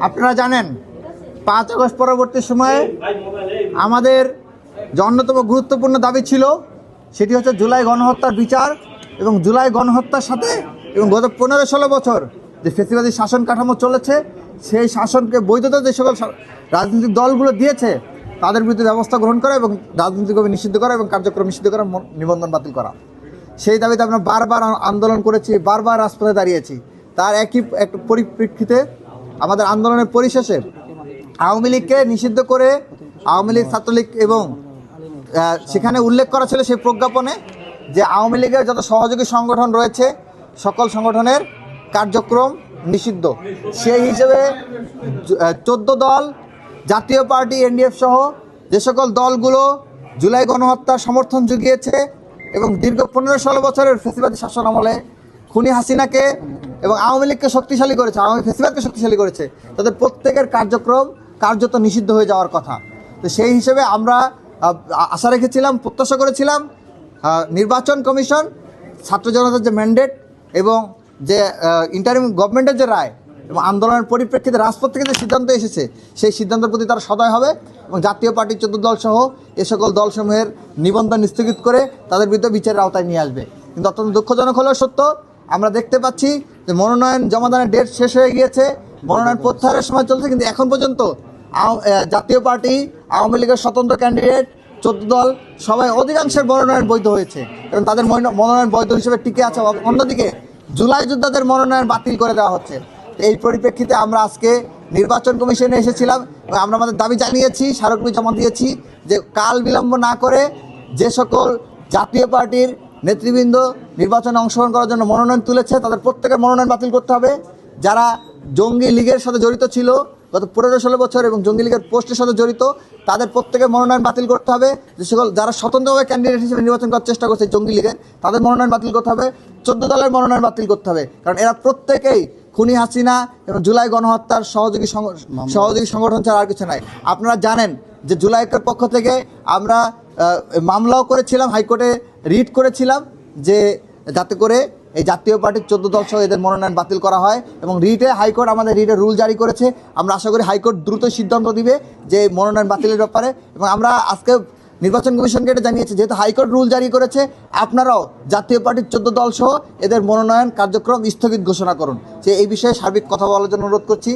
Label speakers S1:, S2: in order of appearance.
S1: আপনারা জানেন 5 আগস্ট পরবর্তী সময়ে আমাদের যে অন্যতম গুরুত্বপূর্ণ দাবি ছিল সেটি হচ্ছে জুলাই গণহত্যার বিচার এবং জুলাই গণহত্যার সাথে এবং গত 15-16 বছর যে ফ্যাসিবাদী শাসন কাঠামো চলেছে সেই শাসনকে বৈধতা যে সকল রাজনৈতিক দলগুলো দিয়েছে তাদের বিরুদ্ধে ব্যবস্থা গ্রহণ করা এবং রাজনৈতিকভাবে নিষিদ্ধ করা এবং কার্যক্রম নিষিদ্ধ করা, নিবন্ধন বাতিল করা। সেই দাবিতে আমরা বারবার আন্দোলন করেছি, বারবার রাজপথে দাঁড়িয়েছি। তার একই একটা পরিপ্রেক্ষিতে আমাদের আন্দোলনের পরিশেষে আওয়ামী লীগকে নিষিদ্ধ করে আওয়ামী লীগ, ছাত্রলীগ এবং সেখানে উল্লেখ করা ছিল সেই প্রজ্ঞাপনে যে আওয়ামী লীগের যত সহযোগী সংগঠন রয়েছে সকল সংগঠনের কার্যক্রম নিষিদ্ধ। সেই হিসেবে 14 দল, জাতীয় পার্টি, এনডিএফ সহ যে সকল দলগুলো জুলাই গণহত্যার সমর্থন জুগিয়েছে এবং দীর্ঘ 15-16 বছরের ফ্যাসিবাদী শাসন আমলে খুনি হাসিনাকে এবং আওয়ামী লীগকে শক্তিশালী করেছে, আওয়ামী ফ্যাসিবাদকে শক্তিশালী করেছে, তাদের প্রত্যেকের কার্যক্রম কার্যত নিষিদ্ধ হয়ে যাওয়ার কথা। তো সেই হিসেবে আমরা আশা রেখেছিলাম, প্রত্যাশা করেছিলাম নির্বাচন কমিশন, ছাত্র জনতার যে ম্যান্ডেট এবং যে ইন্টারিম গভর্নমেন্টের যে রায় এবং আন্দোলনের পরিপ্রেক্ষিতে রাজপথ থেকে যে সিদ্ধান্ত এসেছে সেই সিদ্ধান্তের প্রতি তারা সদয় হবে এবং জাতীয় পার্টির 14 দল সহ এ সকল দলসমূহের নিবন্ধন স্থগিত করে তাদের বিরুদ্ধে বিচারের আওতায় নিয়ে আসবে। কিন্তু অত্যন্ত দুঃখজনক হলেও সত্য, আমরা দেখতে পাচ্ছি যে মনোনয়ন জমাদানের ডেট শেষ হয়ে গিয়েছে, মনোনয়ন প্রত্যাহারের সময় চলছে, কিন্তু এখন পর্যন্ত জাতীয় পার্টি, আওয়ামী লীগের স্বতন্ত্র ক্যান্ডিডেট, 14 দল সবাই অধিকাংশের মনোনয়ন বৈধ হয়েছে এবং তাদের মনোনয়ন বৈধ হিসেবে টিকে আছে। অন্যদিকে জুলাই যোদ্ধাদের মনোনয়ন বাতিল করে দেওয়া হচ্ছে। এই পরিপ্রেক্ষিতে আমরা আজকে নির্বাচন কমিশনে এসেছিলাম এবং আমরা আমাদের দাবি জানিয়েছি, স্মারকলিপি জমা দিয়েছি যে কাল বিলম্ব না করে যে সকল জাতীয় পার্টির নেতৃবৃন্দ নির্বাচনে অংশগ্রহণ করার জন্য মনোনয়ন তুলেছে তাদের প্রত্যেকের মনোনয়ন বাতিল করতে হবে। যারা জঙ্গি লীগের সাথে জড়িত ছিল গত 15-16 বছর এবং জঙ্গি লীগের পোস্টের সাথে জড়িত তাদের প্রত্যেকের মনোনয়ন বাতিল করতে হবে। যে সকল যারা স্বতন্ত্রভাবে ক্যান্ডিডেট হিসেবে নির্বাচন করার চেষ্টা করছে জঙ্গি লীগের, তাদের মনোনয়ন বাতিল করতে হবে। 14 দলের মনোনয়ন বাতিল করতে হবে, কারণ এরা প্রত্যেকেই খুনি হাসিনা এবং জুলাই গণহত্যার সহযোগী সংগঠন ছাড়া আর কিছু নাই। আপনারা জানেন যে জুলাইয়ের পক্ষ থেকে আমরা মামলাও করেছিলাম, হাইকোর্টে রিট করেছিলাম যে যাতে করে এই জাতীয় পার্টির 14 দল সহ এদের মনোনয়ন বাতিল করা হয় এবং হাইকোর্ট আমাদের রিটের রুল জারি করেছে। আমরা আশা করি হাইকোর্ট দ্রুত সিদ্ধান্ত দিবে যে মনোনয়ন বাতিলের ব্যাপারে এবং আমরা আজকে নির্বাচন কমিশনকে এটা জানিয়েছি যেহেতু হাইকোর্ট রুল জারি করেছে, আপনারাও জাতীয় পার্টির 14 দল সহ এদের মনোনয়ন কার্যক্রম স্থগিত ঘোষণা করুন। যে এই বিষয়ে সার্বিক কথা বলার জন্য অনুরোধ করছি।